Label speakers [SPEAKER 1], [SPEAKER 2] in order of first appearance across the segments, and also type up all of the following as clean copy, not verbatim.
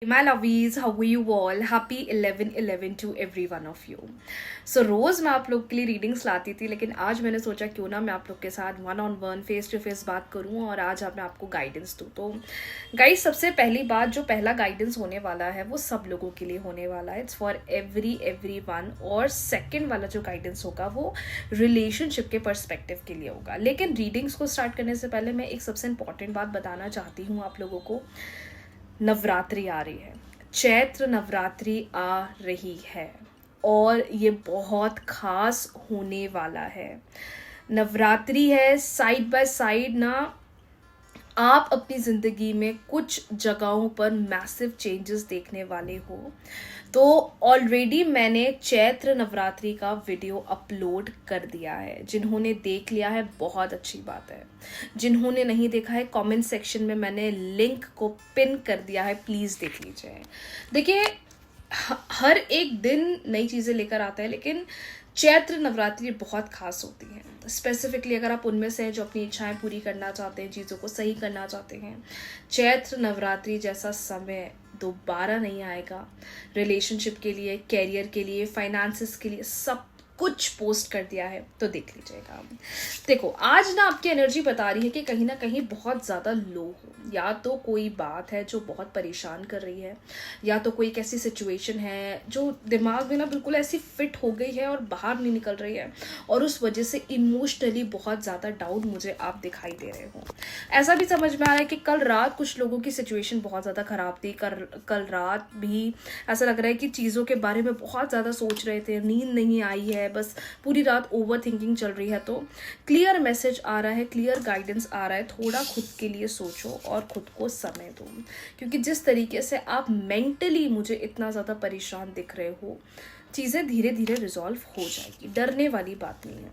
[SPEAKER 1] My lovies, how are you all? Happy 11/11 to every one of you. So रोज़ मैं आप लोग के लिए रीडिंग्स लाती थी, लेकिन आज मैंने सोचा क्यों ना मैं आप लोग के साथ one on one face to face बात करूं और आज मैं आपको गाइडेंस दूं। तो गाइस, सबसे पहली बात, जो पहला गाइडेंस होने वाला है वो सब लोगों के लिए होने वाला है। It's for every one. और सेकेंड वाला जो गाइडेंस होगा वो रिलेशनशिप के पर्सपेक्टिव के लिए होगा। लेकिन रीडिंग्स को स्टार्ट करने से पहले मैं एक सबसे इंपॉर्टेंट बात बताना चाहती हूँ आप लोगों को। नवरात्रि आ रही है, चैत्र नवरात्रि आ रही है और ये बहुत खास होने वाला है। नवरात्रि है, साइड बाय साइड ना आप अपनी ज़िंदगी में कुछ जगहों पर मैसिव चेंजेस देखने वाले हो। तो ऑलरेडी मैंने चैत्र नवरात्रि का वीडियो अपलोड कर दिया है। जिन्होंने देख लिया है बहुत अच्छी बात है, जिन्होंने नहीं देखा है कमेंट सेक्शन में मैंने लिंक को पिन कर दिया है, प्लीज़ देख लीजिए। देखिए, हर एक दिन नई चीज़ें लेकर आता है, लेकिन चैत्र नवरात्रि बहुत खास होती है। स्पेसिफिकली अगर आप उनमें से हैं जो अपनी इच्छाएं पूरी करना चाहते हैं, चीज़ों को सही करना चाहते हैं, चैत्र नवरात्रि जैसा समय दोबारा नहीं आएगा। रिलेशनशिप के लिए, कैरियर के लिए, फाइनेंसेस के लिए, सब कुछ पोस्ट कर दिया है, तो देख लीजिएगा। देखो, आज ना आपकी एनर्जी बता रही है कि कहीं ना कहीं बहुत ज़्यादा लो हो। या तो कोई बात है जो बहुत परेशान कर रही है, या तो कोई एक ऐसी सिचुएशन है जो दिमाग में ना बिल्कुल ऐसी फिट हो गई है और बाहर नहीं निकल रही है, और उस वजह से इमोशनली बहुत ज़्यादा डाउन मुझे आप दिखाई दे रहे हो। ऐसा भी समझ में आ रहा है कि कल रात कुछ लोगों की सिचुएशन बहुत ज़्यादा ख़राब थी। कल रात भी ऐसा लग रहा है कि चीज़ों के बारे में बहुत ज़्यादा सोच रहे थे, नींद नहीं आई है, बस पूरी रात ओवर थिंकिंग चल रही है। तो क्लियर मैसेज आ रहा है, क्लियर गाइडेंस आ रहा है, थोड़ा खुद के लिए सोचो और खुद को समय दो। क्योंकि जिस तरीके से आप मेंटली मुझे इतना ज़्यादा परेशान दिख रहे हो, चीज़ें धीरे धीरे रिजॉल्व हो जाएगी। डरने वाली बात नहीं है,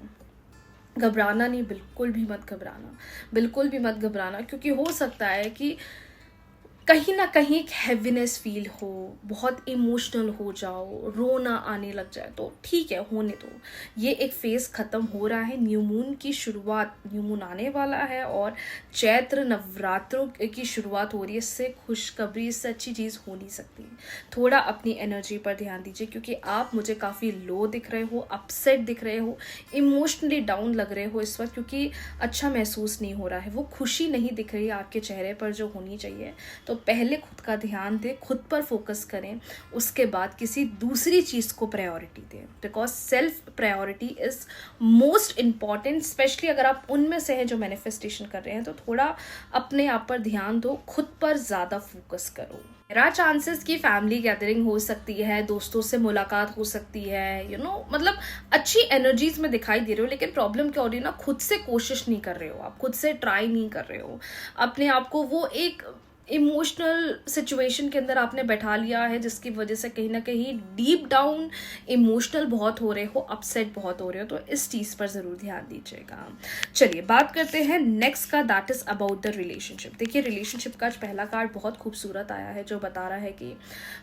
[SPEAKER 1] घबराना नहीं, बिल्कुल भी मत घबराना, बिल्कुल भी मत घबराना। क्योंकि हो सकता है कि कहीं ना कहीं एक हैवीनेस फील हो, बहुत इमोशनल हो जाओ, रोना आने लग जाए, तो ठीक है, होने दो। ये एक फेज खत्म हो रहा है, न्यू मून की शुरुआत, न्यू मून आने वाला है और चैत्र नवरात्रों की शुरुआत हो रही है। इससे खुशखबरी, इससे अच्छी चीज़ हो नहीं सकती। थोड़ा अपनी एनर्जी पर ध्यान दीजिए, क्योंकि आप मुझे काफ़ी लो दिख रहे हो, अपसेट दिख रहे हो, इमोशनली डाउन लग रहे हो इस वक्त, क्योंकि अच्छा महसूस नहीं हो रहा है। वो खुशी नहीं दिख रही है आपके चेहरे पर जो होनी चाहिए। तो पहले खुद का ध्यान दें, खुद पर फोकस करें, उसके बाद किसी दूसरी चीज़ को प्रायोरिटी दें। Because self priority is most important. Specially अगर आप उनमें से हैं जो मैनिफेस्टेशन कर रहे हैं, तो थोड़ा अपने आप पर ध्यान दो, खुद पर ज़्यादा फोकस करो। मेरा चांसेस की फैमिली गैदरिंग हो सकती है, दोस्तों से मुलाकात हो सकती है, मतलब अच्छी एनर्जीज में दिखाई दे रहे हो। लेकिन प्रॉब्लम क्या हो रही है ना, खुद से कोशिश नहीं कर रहे हो, आप खुद से ट्राई नहीं कर रहे हो अपने आप को। वो एक इमोशनल सिचुएशन के अंदर आपने बैठा लिया है, जिसकी वजह से कहीं ना कहीं डीप डाउन इमोशनल बहुत हो रहे हो, अपसेट बहुत हो रहे हो। तो इस चीज़ पर ज़रूर ध्यान दीजिएगा। चलिए बात करते हैं नेक्स्ट का, that is about the relationship. देखिए, रिलेशनशिप का पहला कार्ड बहुत खूबसूरत आया है, जो बता रहा है कि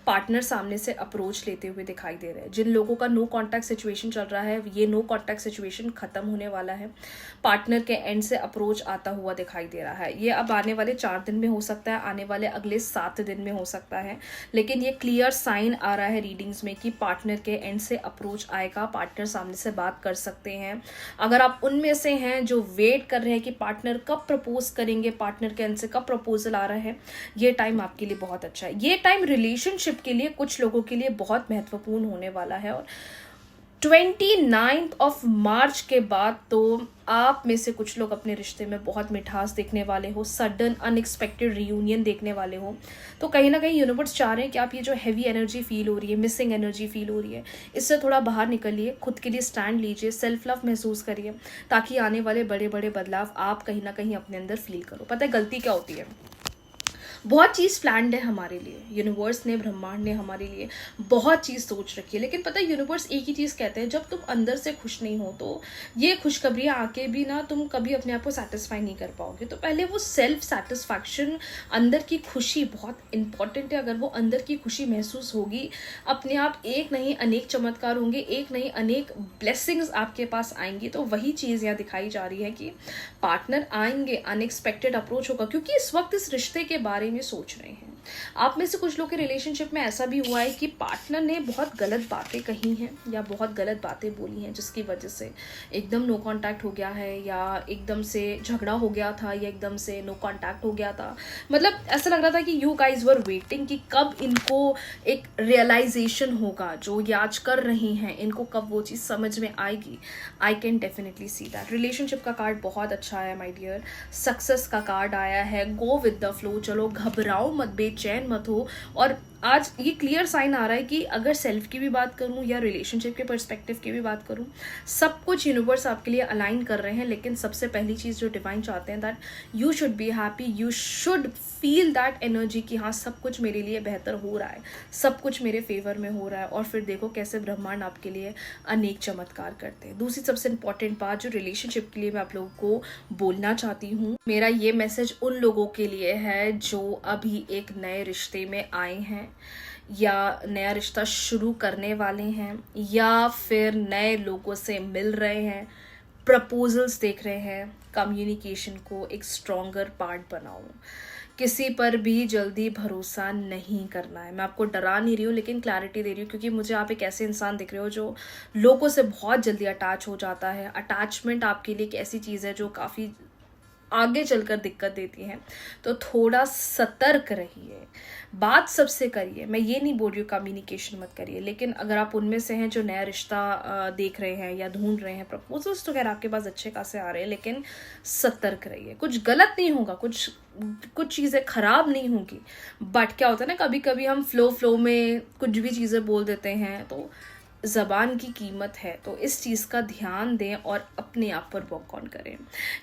[SPEAKER 1] पार्टनर सामने से अप्रोच लेते हुए दिखाई दे रहे हैं। जिन लोगों का नो कॉन्टैक्ट सिचुएशन चल रहा है, ये नो कॉन्टैक्ट सिचुएशन खत्म होने वाला है। पार्टनर के एंड से अप्रोच आता हुआ दिखाई दे रहा है। ये अब आने वाले 4 दिन में हो सकता है, आने वाले अगले 7 दिन में हो सकता है, लेकिन ये क्लियर साइन आ रहा है रीडिंग्स में कि पार्टनर के एंड से अप्रोच आएगा। पार्टनर सामने से बात कर सकते हैं। अगर आप उनमें से हैं जो वेट कर रहे हैं कि पार्टनर कब प्रपोज करेंगे, पार्टनर के एंड से कब प्रपोजल आ रहा है, ये टाइम आपके लिए बहुत अच्छा है। ये टाइम रिलेशनशिप के लिए कुछ लोगों के लिए बहुत महत्वपूर्ण होने वाला है। और 29 मार्च के बाद तो आप में से कुछ लोग अपने रिश्ते में बहुत मिठास देखने वाले हो, सडन अनएक्सपेक्टेड रियूनियन देखने वाले हो। तो कहीं ना कहीं यूनिवर्स चाह रहे हैं कि आप ये जो हैवी एनर्जी फील हो रही है, मिसिंग एनर्जी फील हो रही है, इससे थोड़ा बाहर निकलिए, खुद के लिए स्टैंड लीजिए, सेल्फ लव महसूस करिए, ताकि आने वाले बड़े बड़े बदलाव आप कहीं ना कहीं अपने अंदर फील करो। पता है गलती क्या होती है, बहुत चीज़ प्लान्ड है हमारे लिए, यूनिवर्स ने, ब्रह्मांड ने हमारे लिए बहुत चीज़ सोच रखी है। लेकिन पता है यूनिवर्स एक ही चीज़ कहते हैं, जब तुम अंदर से खुश नहीं हो तो ये खुशखबरियाँ आके भी ना तुम कभी अपने आप को सेटिस्फाई नहीं कर पाओगे। तो पहले वो सेल्फ सेटिस्फैक्शन, अंदर की खुशी बहुत इंपॉर्टेंट है। अगर वो अंदर की खुशी महसूस होगी, अपने आप एक नहीं अनेक चमत्कार होंगे, एक नहीं अनेक ब्लेसिंग्स आपके पास आएंगी। तो वही चीज़ यहाँ दिखाई जा रही है कि पार्टनर आएंगे, अनएक्सपेक्टेड अप्रोच होगा, क्योंकि इस वक्त इस रिश्ते के बारे में सोच रहे हैं। आप में से कुछ लोग के रिलेशनशिप में ऐसा भी हुआ है कि पार्टनर ने बहुत गलत बातें कही हैं या बहुत गलत बातें बोली हैं, जिसकी वजह से एकदम नो कांटेक्ट हो गया है, या एकदम से झगड़ा हो गया था, या एकदम से नो कांटेक्ट हो गया था। मतलब ऐसा लग रहा था कि यू गाइज वर वेटिंग कि कब इनको एक रियलाइजेशन होगा, जो ये आज कर रही हैं इनको कब वो चीज़ समझ में आएगी। I can definitely see that. Relationship का कार्ड बहुत अच्छा है माई डियर। सक्सेस का कार्ड आया है, गो विद द फ्लो, चलो घबराओ मत, बेचैन मत हो। और आज ये क्लियर साइन आ रहा है कि अगर सेल्फ की भी बात करूं या रिलेशनशिप के पर्सपेक्टिव की भी बात करूं, सब कुछ यूनिवर्स आपके लिए अलाइन कर रहे हैं। लेकिन सबसे पहली चीज़ जो डिवाइन चाहते हैं, that you should be happy, you should feel that energy कि हाँ सब कुछ मेरे लिए बेहतर हो रहा है, सब कुछ मेरे फेवर में हो रहा है। और फिर देखो कैसे ब्रह्मांड आपके लिए अनेक चमत्कार करते हैं। दूसरी सबसे इंपॉर्टेंट बात जो रिलेशनशिप के लिए मैं आप लोगों को बोलना चाहती हूँ, मेरा ये मैसेज उन लोगों के लिए है जो अभी एक नए रिश्ते में आए हैं, या नया रिश्ता शुरू करने वाले हैं, या फिर नए लोगों से मिल रहे हैं, प्रपोजल्स देख रहे हैं। कम्युनिकेशन को एक स्ट्रॉन्गर पार्ट बनाओ। किसी पर भी जल्दी भरोसा नहीं करना है। मैं आपको डरा नहीं रही हूँ, लेकिन क्लैरिटी दे रही हूँ, क्योंकि मुझे आप एक ऐसे इंसान दिख रहे हो जो लोगों से बहुत जल्दी अटैच हो जाता है। अटैचमेंट आपके लिए एक ऐसी चीज़ है जो काफ़ी आगे चलकर दिक्कत देती हैं। तो थोड़ा सतर्क रहिए, बात सबसे करिए। मैं ये नहीं बोल रही हूँ कम्युनिकेशन मत करिए, लेकिन अगर आप उनमें से हैं जो नया रिश्ता देख रहे हैं या ढूंढ रहे हैं, प्रपोजल्स तो खैर आपके पास अच्छे खासे आ रहे हैं, लेकिन सतर्क रहिए। कुछ गलत नहीं होगा, कुछ चीज़ें खराब नहीं होंगी, बट क्या होता है ना, कभी कभी हम फ्लो में कुछ भी चीज़ें बोल देते हैं, तो ज़बान की कीमत है। तो इस चीज़ का ध्यान दें और अपने आप पर वर्क ऑन करें।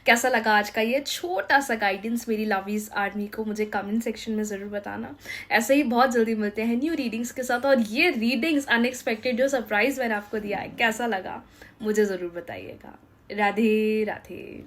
[SPEAKER 1] कैसा लगा आज का ये छोटा सा गाइडेंस मेरी लवीज आर्मी को, मुझे कमेंट सेक्शन में ज़रूर बताना। ऐसे ही बहुत जल्दी मिलते हैं न्यू रीडिंग्स के साथ। और ये रीडिंग्स अनएक्सपेक्टेड जो सरप्राइज़ मैंने आपको दिया है, कैसा लगा मुझे ज़रूर बताइएगा। राधे राधे।